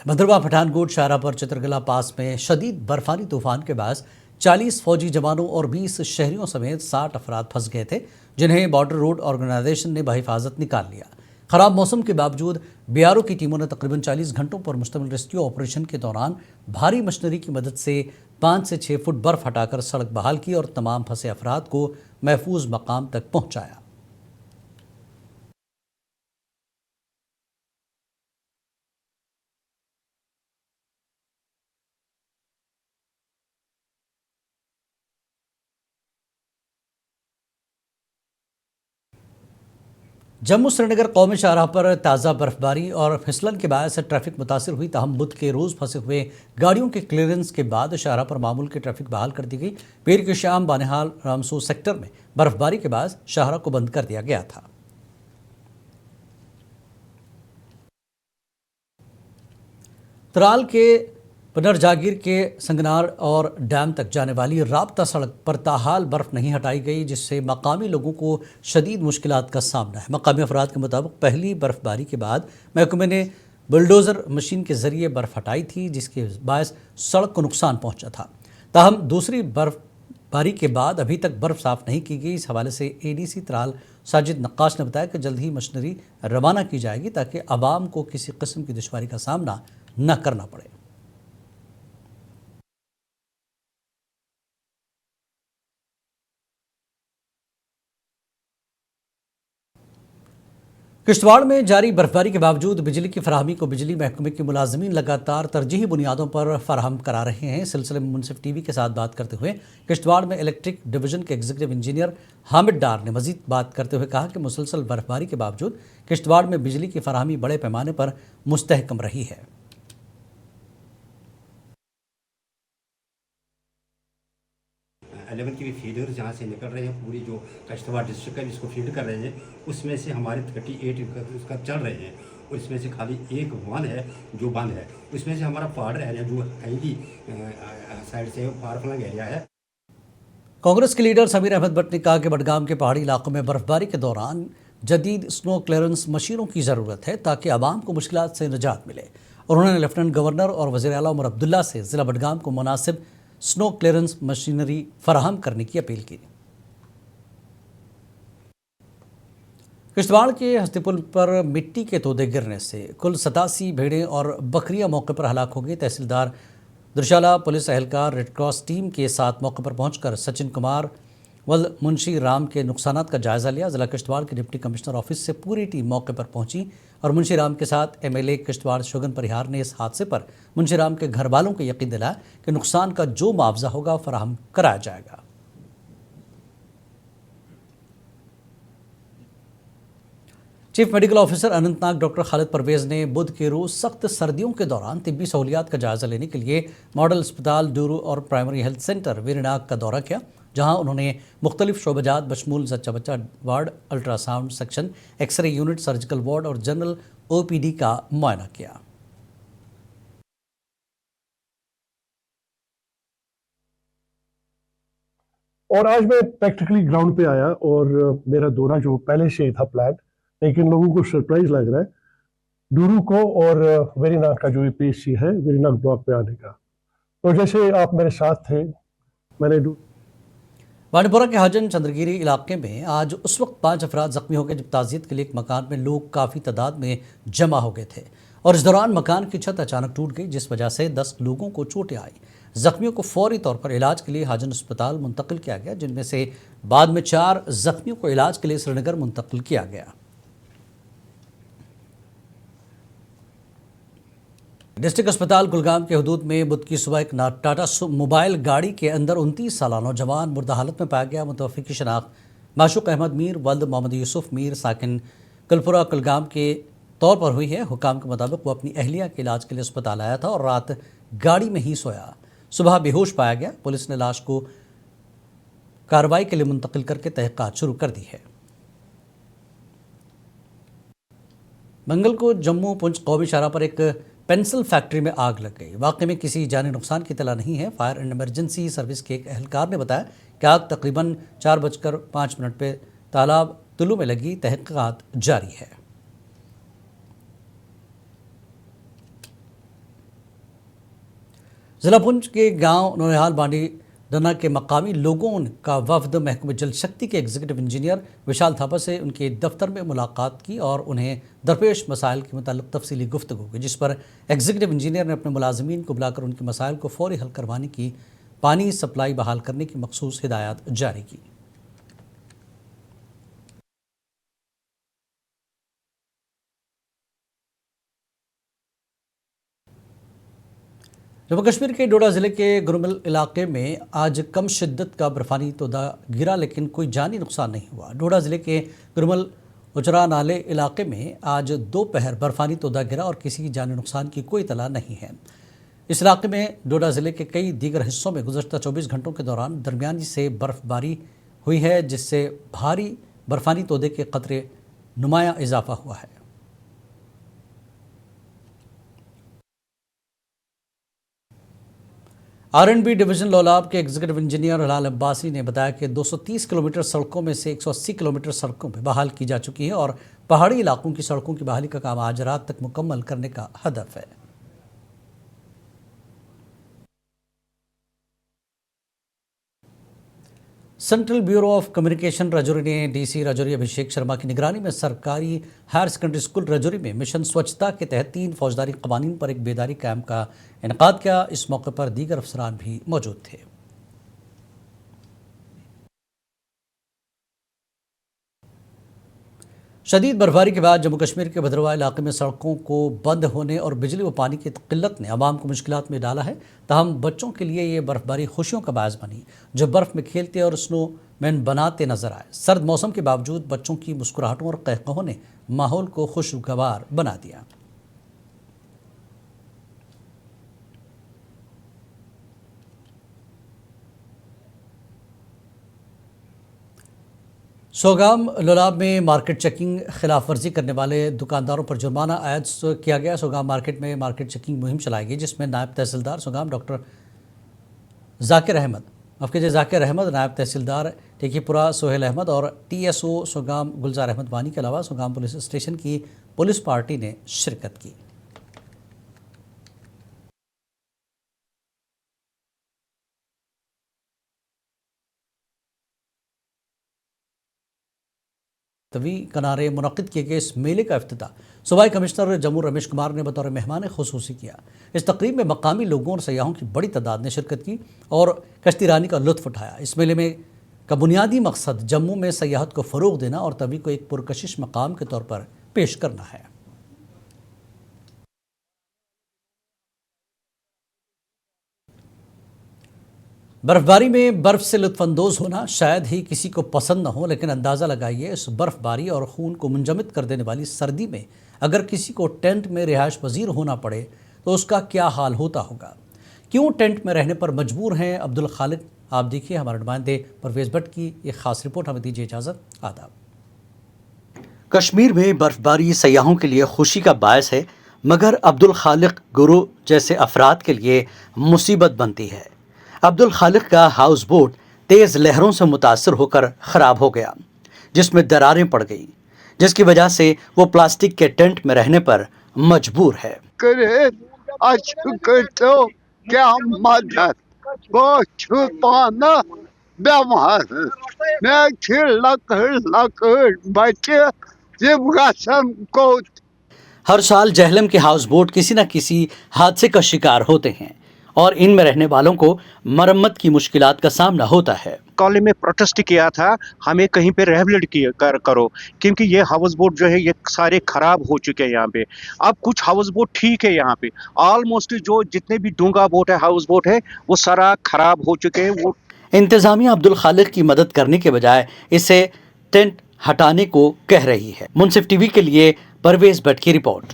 भद्रवाह पठानकोट शाहरा पर चित्रकला पास में शदीद बर्फानी तूफान के बाद 40 फौजी जवानों और 20 शहरियों समेत 60 अफराद फंस गए थे, जिन्हें बॉर्डर रोड ऑर्गेनाइजेशन ने बहिफाजत निकाल लिया। खराब मौसम के बावजूद बीआरओ की टीमों ने तकरीबन 40 घंटों पर मुश्तमिल रेस्क्यू ऑपरेशन के दौरान भारी मशीनरी की मदद से 5 से 6 फुट बर्फ हटाकर सड़क बहाल की और तमाम फंसे अफराद को महफूज मकाम तक पहुंचाया। जम्मू श्रीनगर कौमी शाहराह पर ताज़ा बर्फबारी और फिसलन के बायस ट्रैफिक मुतासर हुई, ताहम बुध के रोज़ फंसे हुए गाड़ियों के क्लियरेंस के बाद शाहराह पर मामूल की ट्रैफिक बहाल कर दी गई। पीर की शाम बानिहाल रामसू सेक्टर में बर्फबारी के बाद शाहराह को बंद कर दिया गया था। त्राल के पुनर्जागीर के संगनार और डैम तक जाने वाली राब्ता सड़क पर ताहाल बर्फ नहीं हटाई गई, जिससे मकामी लोगों को शदीद मुश्किलात का सामना है। मकामी अफराद के मुताबिक पहली बर्फबारी के बाद महकमे ने बुलडोज़र मशीन के जरिए बर्फ हटाई थी, जिसके बायस सड़क को नुकसान पहुंचा था। ताहम दूसरी बर्फबारी के बाद अभी तक बर्फ साफ नहीं की गई। इस हवाले से एडीसी त्राल साजिद नक्काश ने बताया कि जल्द ही मशीनरी रवाना की जाएगी ताकि आवाम को किसी किस्म की दुश्वारी का सामना न करना पड़े। किश्तवाड़ में जारी बर्फबारी के बावजूद बिजली की फराहमी को बिजली महकमे के मुलाजमीन लगातार तरजीही बुनियादों पर फराहम करा रहे हैं। इस सिलसिले में मुनसिफ टीवी के साथ बात करते हुए किश्तवाड़ में इलेक्ट्रिक डिवीजन के एग्जीक्यूटिव इंजीनियर हामिद डार ने मजीद बात करते हुए कहा कि मुसलसल बर्फबारी के बावजूद किश्तवाड़ में बिजली की फराहमी बड़े पैमाने पर मुस्तहकम रही है। 11 की भी फीडर जहाँ से निकल रहे हैं, पूरी जो कश्तवाड़ डिस्ट्रिक्ट है इसको फीड कर रहे हैं, उसमें से हमारे 38 उसका चल रहे हैं और इसमें से खाली एक वन है जो बंद है। उसमें से हमारा पहाड़ एरिया जो आईडी साइड से फारफलंग एरिया है। कांग्रेस के लीडर समीर अहमद भट्ट ने कहा कि बडगाम के पहाड़ी इलाकों में बर्फबारी के दौरान जदीद स्नो क्लियरेंस मशीनों की ज़रूरत है ताकि आवाम को मुश्किलात से निजात मिले। और उन्होंने लेफ्टिनेंट गवर्नर और वज़ीर आला उमर अब्दुल्ला से ज़िला बडगाम को मुनासिब स्नो क्लियरेंस मशीनरी फराहम करने की अपील की। किश्तवाड़ के हस्तीपुल पर मिट्टी के तोदे गिरने से कुल 87 भेड़ें और बकरियां मौके पर हलाक हो गई। तहसीलदार दुर्शाला, पुलिस एहलकार, रेड क्रॉस टीम के साथ मौके पर पहुंचकर सचिन कुमार वल मुंशी राम के नुकसानात का जायज़ा लिया। ज़िला किश्तवाड़ के डिप्टी कमिश्नर ऑफिस से पूरी टीम मौके पर पहुंची और मुंशी राम के साथ एमएलए किश्तवाड़ शोगन परिहार ने इस हादसे पर मुंशी राम के घर वालों को यकीन दिलाया कि नुकसान का जो मुआवजा होगा फराहम कराया जाएगा। Chief medical officer Anantnag doctor Khalid Parvez ने बुध के रोज़ सख्त सर्दियों के दौरान तिब्बी सहूलियात का जायज़ा लेने के लिए मॉडल अस्पताल डूरू और प्राइमरी हेल्थ सेंटर वीरनाग का दौरा किया, जहां उन्होंने मुख्तलिफ शोबजात बशमूल जच्चा बच्चा ward, ultrasound section, x-ray unit, surgical ward और जनरल ओपीडी का मुआयना किया। और आज मैं प्रैक्टिकली ग्राउंड पे आया और मेरा दौरा जो पहले से था प्लान, लेकिन लोगों को सरप्राइज लग रहा है डूरू को और वेरीनाग का जो पीएचसी है वेरीनाग ब्लॉक पे आने का। तो जैसे आप मेरे साथ थे, मैंने बांडीपोरा के हाजन चंद्रगिरी इलाके में आज उस वक्त 5 अफराद जख्मी हो गए जब ताज़ियत के लिए एक मकान में लोग काफ़ी तादाद में जमा हो गए थे और इस दौरान मकान की छत अचानक टूट गई, जिस वजह से 10 लोगों को चोटें आई। जख्मियों को फौरी तौर पर इलाज के लिए हाजन अस्पताल मुंतकिल किया गया, जिनमें से बाद में 4 जख्मियों को इलाज के लिए श्रीनगर मुंतकिल किया गया। डिस्ट्रिक्ट अस्पताल कुलगाम के हदूद में बुध की सुबह एक टाटा मोबाइल गाड़ी के अंदर 29 साला नौजवान मुर्दा हालत में पाया गया। मुतवफ़्फ़ी की शनाख्त माशूक अहमद मीर वल्द मोहम्मद यूसुफ मीर साकिन कलपुरा कुलगाम के तौर पर हुई है। हुकाम के मुताबिक वो अपनी अहलिया के इलाज के लिए अस्पताल आया था और रात गाड़ी में ही सोया, सुबह बेहोश पाया गया। पुलिस ने लाश को कार्रवाई के लिए मुंतकिल करके तहक़ीक़ात शुरू कर दी है। मंगल को जम्मू पुंछ कौमी शाहराह पर एक पेंसिल फैक्ट्री में आग लग गई। वाक़े में किसी जानी नुकसान की इत्तला नहीं है। फायर एंड इमरजेंसी सर्विस के एक एहलकार ने बताया कि आग तकरीबन 4:05 पे तालाब तुलू में लगी। तहक़ीक़ात जारी है। ضلع پنچ کے گاؤں نونہال بانڈی ڈنا کے مقامی لوگوں کا وفد محکمہ جل شکتی کے ایگزیکٹو انجینئر وشال تھاپا سے ان کے دفتر میں ملاقات کی اور انہیں درپیش مسائل کے متعلق تفصیلی گفتگو کی، جس پر ایگزیکٹو انجینئر نے اپنے ملازمین کو بلا کر ان کے مسائل کو فوری حل کروانے کی، پانی سپلائی بحال کرنے کی مخصوص ہدایات جاری کی۔ جموں کشمیر کے ڈوڈا ضلع کے گرمل علاقے میں آج کم شدت کا برفانی تودہ گرا، لیکن کوئی جانی نقصان نہیں ہوا۔ ڈوڈا ضلع کے گرمل اجرا نالے علاقے میں آج دوپہر برفانی تودہ گرا اور کسی جانی نقصان کی کوئی اطلاع نہیں ہے۔ اس علاقے میں ڈوڈا ضلع کے کئی دیگر حصوں میں گزشتہ 24 گھنٹوں کے دوران درمیانی سے برف باری ہوئی ہے، جس سے بھاری برفانی تودے کے خطرے نمایاں اضافہ ہوا ہے۔ R&B ڈویژن لولاب کے ایگزیکٹو انجینئر ہلال عباسی نے بتایا کہ 230 کلومیٹر سڑکوں میں سے 180 کلومیٹر سڑکوں پہ بحال کی جا چکی ہے اور پہاڑی علاقوں کی سڑکوں کی بحالی کا کام آج رات تک مکمل کرنے کا ہدف ہے۔ Central bureau of communication Rajouri نے ڈی سی راجوری ابھیشیک شرما کی نگرانی میں سرکاری ہائر سیکنڈری اسکول راجوری میں مشن سوچھتا کے تحت 3 فوجداری قوانین پر ایک بیداری کیمپ کا انعقاد کیا۔ اس موقع پر دیگر افسران بھی موجود تھے۔ شدید برفباری کے بعد جموں کشمیر کے بھدرواہ علاقے میں سڑکوں کو بند ہونے اور بجلی و پانی کی قلت نے عوام کو مشکلات میں ڈالا ہے، تاہم بچوں کے لیے یہ برفباری خوشیوں کا باعث بنی، جو برف میں کھیلتے اور سنو مین بناتے نظر آئے۔ سرد موسم کے باوجود بچوں کی مسکراہٹوں اور قہقہوں نے ماحول کو خوشگوار بنا دیا۔ سوگام لولاب میں مارکیٹ چیکنگ خلاف ورزی کرنے والے دکانداروں پر جرمانہ عائد کیا گیا۔ سوگام مارکیٹ میں مارکیٹ چیکنگ مہم چلائی گئی، جس میں نائب تحصیلدار سوگام ڈاکٹر ذاکر احمد، نائب تحصیلدار ٹیکی پورہ سہیل احمد اور T S O Sogam Gulzar Ahmad Wani کے علاوہ سوگام پولیس اسٹیشن کی پولیس پارٹی نے شرکت کی۔ طوی کنارے منعقد کیے گئے اس میلے کا افتتاح صوبائی کمشنر جموں رمیش کمار نے بطور مہمان خصوصی کیا۔ اس تقریب میں مقامی لوگوں اور سیاحوں کی بڑی تعداد نے شرکت کی اور کشتی رانی کا لطف اٹھایا۔ اس میلے میں کا بنیادی مقصد جموں میں سیاحت کو فروغ دینا اور طوی کو ایک پرکشش مقام کے طور پر پیش کرنا ہے۔ برف باری میں برف سے لطف اندوز ہونا شاید ہی کسی کو پسند نہ ہو، لیکن اندازہ لگائیے اس برف باری اور خون کو منجمد کر دینے والی سردی میں اگر کسی کو ٹینٹ میں رہائش پذیر ہونا پڑے تو اس کا کیا حال ہوتا ہوگا۔ کیوں ٹینٹ میں رہنے پر مجبور ہیں عبدالخالق؟ آپ دیکھیے ہمارے نمائندے پرویز بٹ کی ایک خاص رپورٹ۔ ہمیں دیجیے اجازت۔ آداب۔ کشمیر میں برف باری سیاحوں کے لیے خوشی کا باعث ہے، مگر عبدالخالق گرو جیسے افراد کے لیے مصیبت بنتی ہے۔ عبدالخالق کا ہاؤس بوٹ تیز لہروں سے متاثر ہو کر خراب ہو گیا، جس میں دراریں پڑ گئیں، جس کی وجہ سے وہ پلاسٹک کے ٹینٹ میں رہنے پر مجبور ہے۔ کیا مدد پانا بیمار میں لکڑ بچے ہر سال جہلم کے ہاؤس بوٹ کسی نہ کسی حادثے کا شکار ہوتے ہیں اور ان میں رہنے والوں کو مرمت کی مشکلات کا سامنا ہوتا ہے۔ کالج میں پروٹیسٹ کیا تھا، ہمیں کہیں پہ ریہیبلیٹ کرو، کیونکہ یہ ہاؤس بوٹ جو ہے یہ سارے خراب ہو چکے ہیں یہاں پہ۔ اب کچھ ہاؤس بوٹ ٹھیک ہے یہاں پہ، آلموسٹ جو جتنے بھی ڈونگا بوٹ ہے ہاؤس بوٹ ہے وہ سارا خراب ہو چکے ہیں۔ وہ انتظامیہ عبدالخالق کی مدد کرنے کے بجائے اسے ٹینٹ ہٹانے کو کہہ رہی ہے۔ منصف ٹی وی کے لیے پرویز بٹ کی رپورٹ۔